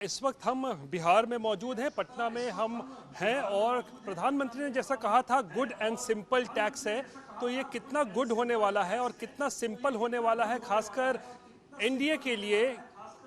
इस वक्त हम बिहार में मौजूद हैं, पटना में हम हैं और प्रधानमंत्री ने जैसा कहा था गुड एंड सिंपल टैक्स है, तो ये कितना गुड होने वाला है और कितना सिंपल होने वाला है खासकर एनडीए के लिए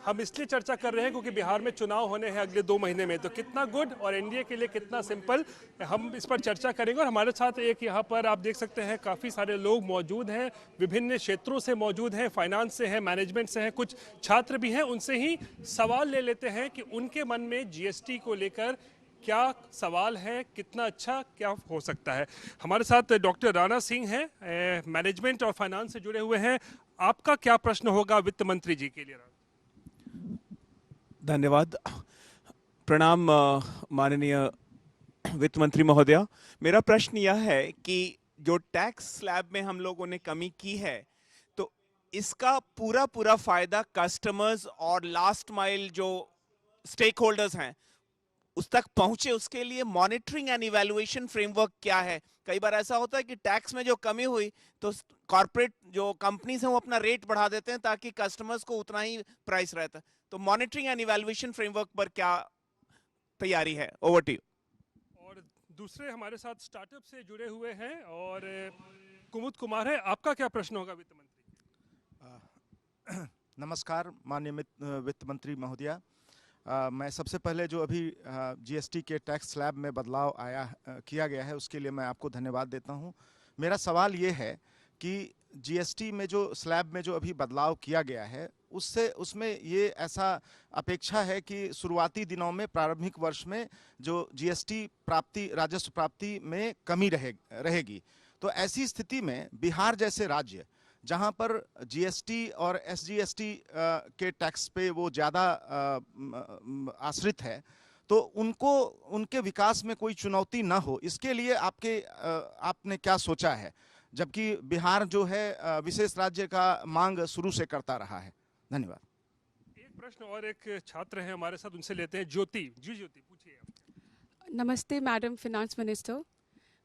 हम इसलिए चर्चा कर रहे हैं क्योंकि बिहार में चुनाव होने हैं अगले 2 महीने में। तो कितना गुड और एनडीए के लिए कितना सिंपल, हम इस पर चर्चा करेंगे। और हमारे साथ एक यहाँ पर आप देख सकते हैं काफ़ी सारे लोग मौजूद हैं, विभिन्न क्षेत्रों से मौजूद हैं, फाइनेंस से हैं, मैनेजमेंट से हैं, कुछ छात्र भी हैं। उनसे ही सवाल ले लेते हैं कि उनके मन में जीएसटी को लेकर क्या सवाल है, कितना अच्छा क्या हो सकता है। हमारे साथ डॉक्टर राणा सिंह हैं, मैनेजमेंट और फाइनेंस से जुड़े हुए हैं। आपका क्या प्रश्न होगा वित्त मंत्री जी के लिए? धन्यवाद। प्रणाम माननीय वित्त मंत्री महोदया। मेरा प्रश्न यह है कि जो टैक्स स्लैब में हम लोगों ने कमी की है, तो इसका पूरा पूरा फायदा कस्टमर्स और लास्ट माइल जो स्टेक होल्डर्स हैं उस तक पहुंचे, उसके लिए मॉनिटरिंग एंड इवैल्यूएशन फ्रेमवर्क क्या है? कई बार ऐसा होता है कि टैक्स में जो कमी हुई तो कॉर्पोरेट जो कंपनीज हैं वो अपना रेट बढ़ा देते हैं ताकि कस्टमर्स को उतना ही प्राइस रहता है। तो मॉनिटरिंग एंड इवैल्यूएशन फ्रेमवर्क पर क्या तैयारी है? Over to you. और दूसरे हमारे साथ स्टार्टअप से जुड़े हुए हैं और कुमुद कुमार है, आपका क्या प्रश्न होगा वित्त मंत्री? नमस्कार माननीय वित्त मंत्री महोदया। मैं सबसे पहले जो अभी जीएसटी के टैक्स स्लैब में बदलाव किया गया है उसके लिए मैं आपको धन्यवाद देता हूं। मेरा सवाल ये है कि जीएसटी में जो स्लैब में जो अभी बदलाव किया गया है उसमें ये ऐसा अपेक्षा है कि शुरुआती दिनों में प्रारंभिक वर्ष में जो जीएसटी प्राप्ति राजस्व प्राप्ति में कमी रहेगी। तो ऐसी स्थिति में बिहार जैसे राज्य जहां पर जीएसटी और एसजीएसटी के टैक्स पे वो ज़्यादा आश्रित है, तो उनके विकास में कोई चुनौती ना हो, इसके लिए आपने क्या सोचा है? जबकि बिहार जो है विशेष राज्य का मांग शुरू से करता रहा है। धन्यवाद। एक प्रश्न और एक छात्र हैं हमारे साथ, उनसे लेते हैं। ज्योति जी, ज्योति पूछिए आप। नमस्ते madam finance minister.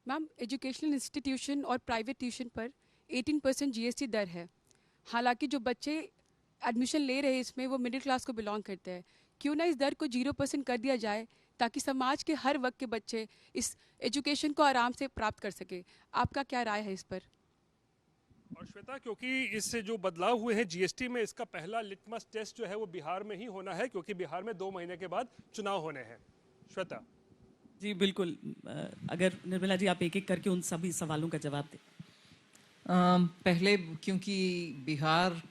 Ma'am, educational institution और प्राइवेट ट्यूशन पर 18% जीएसटी दर है। हालांकि जो बच्चे एडमिशन ले रहे हैं इसमें वो मिडिल क्लास को बिलोंग करते हैं। क्यों ना इस दर को 0% कर दिया जाए ताकि समाज के हर वर्ग के बच्चे इस एजुकेशन को आराम से प्राप्त कर सके। आपका क्या राय है इस पर? और श्वेता, क्योंकि इससे जो बदलाव हुए हैं जीएसटी में, इसका पहला लिटमस टेस्ट जो है वो बिहार में ही होना है क्योंकि बिहार में 2 महीने के बाद चुनाव होने हैं। श्वेता जी बिल्कुल। अगर निर्मला जी आप एक एक करके उन सभी सवालों का जवाब दें। पहले क्योंकि बिहार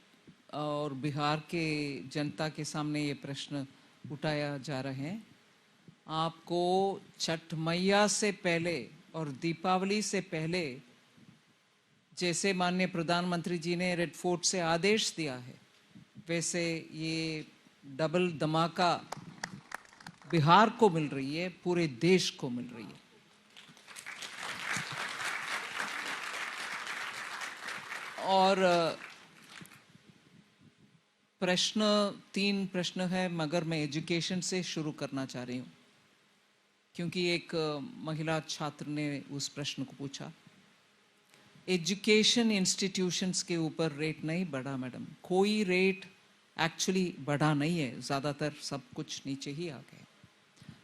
और बिहार के जनता के सामने ये प्रश्न उठाया जा रहे हैं, आपको छठ मैया से पहले और दीपावली से पहले जैसे माननीय प्रधानमंत्री जी ने रेड फोर्ट से आदेश दिया है, वैसे ये डबल धमाका बिहार को मिल रही है, पूरे देश को मिल रही है। और तीन प्रश्न है, मगर मैं एजुकेशन से शुरू करना चाह रही हूँ क्योंकि एक महिला छात्र ने उस प्रश्न को पूछा। एजुकेशन इंस्टीट्यूशंस के ऊपर रेट नहीं बढ़ा मैडम, कोई रेट एक्चुअली बढ़ा नहीं है, ज़्यादातर सब कुछ नीचे ही आ गए।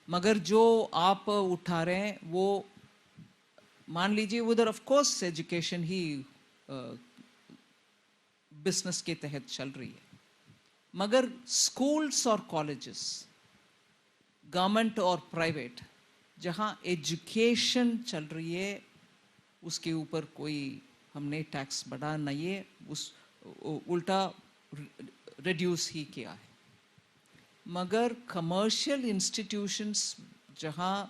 मगर जो आप उठा रहे हैं वो मान लीजिए उधर of course education he business के तहत चल रही है, मगर स्कूल्स और कॉलेजेस गवर्नमेंट और प्राइवेट जहां एजुकेशन चल रही है उसके ऊपर कोई हमने टैक्स बढ़ा नहीं है, उस उल्टा रिड्यूस ही किया है। मगर कमर्शियल इंस्टीट्यूशंस जहां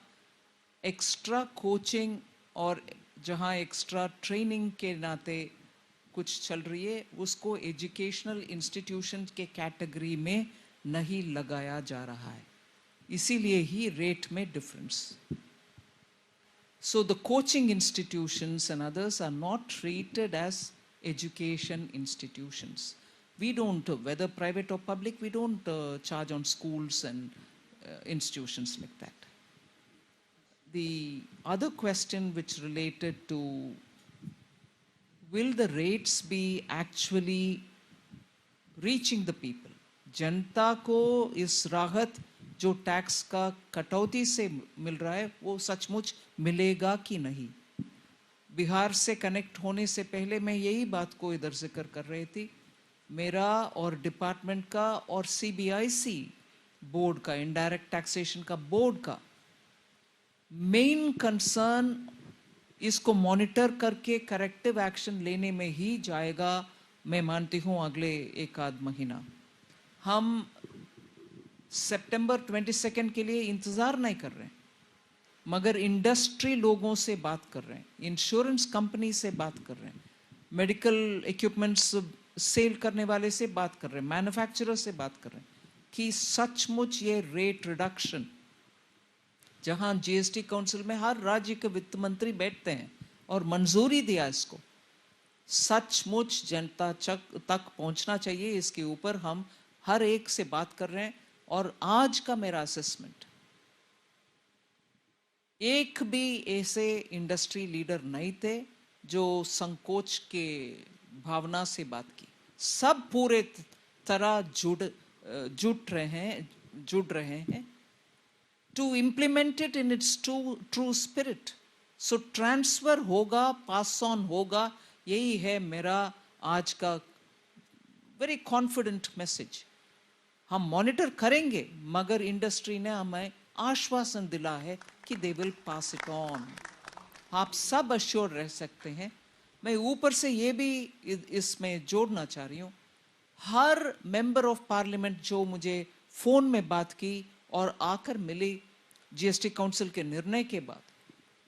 एक्स्ट्रा कोचिंग और जहां एक्स्ट्रा ट्रेनिंग के नाते कुछ चल रही है, उसको एजुकेशनल इंस्टीट्यूशन के कैटेगरी में नहीं लगाया जा रहा है, इसीलिए ही रेट में difference. So the coaching institutions and others are not treated as education institutions. We don't, whether private or public, we don't charge on schools and institutions like that. The other question which related to, will the rates be actually reaching the people? जनता को इस राहत जो tax का कटौती से मिल रहा है वो सचमुच मिलेगा कि नहीं। बिहार से कनेक्ट होने से पहले मैं यही बात को इधर से कर रही थी। मेरा और डिपार्टमेंट का और सीबीआईसी बोर्ड का, इनडायरेक्ट टैक्सेशन का बोर्ड का मेन कंसर्न इसको मॉनिटर करके करेक्टिव एक्शन लेने में ही जाएगा। मैं मानती हूँ अगले एक आध महीना। हम सितंबर 22 के लिए इंतज़ार नहीं कर रहे हैं, मगर इंडस्ट्री लोगों से बात कर रहे हैं, इंश्योरेंस कंपनी से बात कर रहे हैं, मेडिकल इक्विपमेंट्स सेल करने वाले से बात कर रहे हैं, मैन्युफैक्चरर से बात कर रहे हैं कि सचमुच ये रेट रिडक्शन, जहां जीएसटी काउंसिल में हर राज्य के वित्त मंत्री बैठते हैं और मंजूरी दिया इसको, सचमुच जनता तक पहुंचना चाहिए। इसके ऊपर हम हर एक से बात कर रहे हैं। और आज का मेरा असेसमेंट, एक भी ऐसे इंडस्ट्री लीडर नहीं थे जो संकोच के भावना से बात की। सब पूरे तरह जुड़ रहे हैं to implement it in its true spirit. So transfer होगा, पास ऑन होगा, यही है मेरा आज का वेरी कॉन्फिडेंट मैसेज। हम मॉनिटर करेंगे, मगर इंडस्ट्री ने हमें आश्वासन दिला है कि they will pass it on. आप सब अश्योर रह सकते हैं। मैं ऊपर से ये भी इसमें जोड़ना चाह रही हूँ, हर मेंबर ऑफ पार्लियामेंट जो मुझे फोन में बात की और आकर मिली जीएसटी काउंसिल के निर्णय के बाद,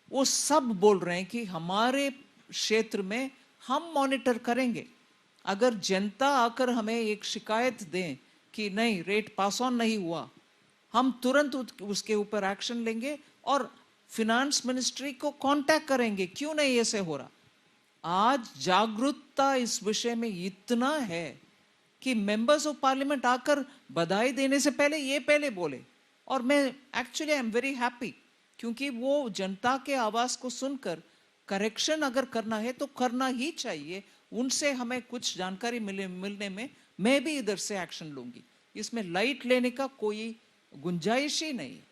वो सब बोल रहे हैं कि हमारे क्षेत्र में हम मॉनिटर करेंगे। अगर जनता आकर हमें एक शिकायत दें कि नहीं रेट पास ऑन नहीं हुआ, हम तुरंत उसके ऊपर एक्शन लेंगे और फिनांस मिनिस्ट्री को कांटेक्ट करेंगे, क्यों नहीं ऐसे हो रहा। आज जागरूकता इस विषय में इतना है कि मेंबर्स ऑफ पार्लियामेंट आकर बधाई देने से पहले ये पहले बोले, और मैं actually I am very happy, क्योंकि वो जनता के आवाज को सुनकर करेक्शन अगर करना है तो करना ही चाहिए। उनसे हमें कुछ जानकारी मिलने में मैं भी इधर से एक्शन लूंगी। इसमें लाइट लेने का कोई गुंजाइश ही नहीं है।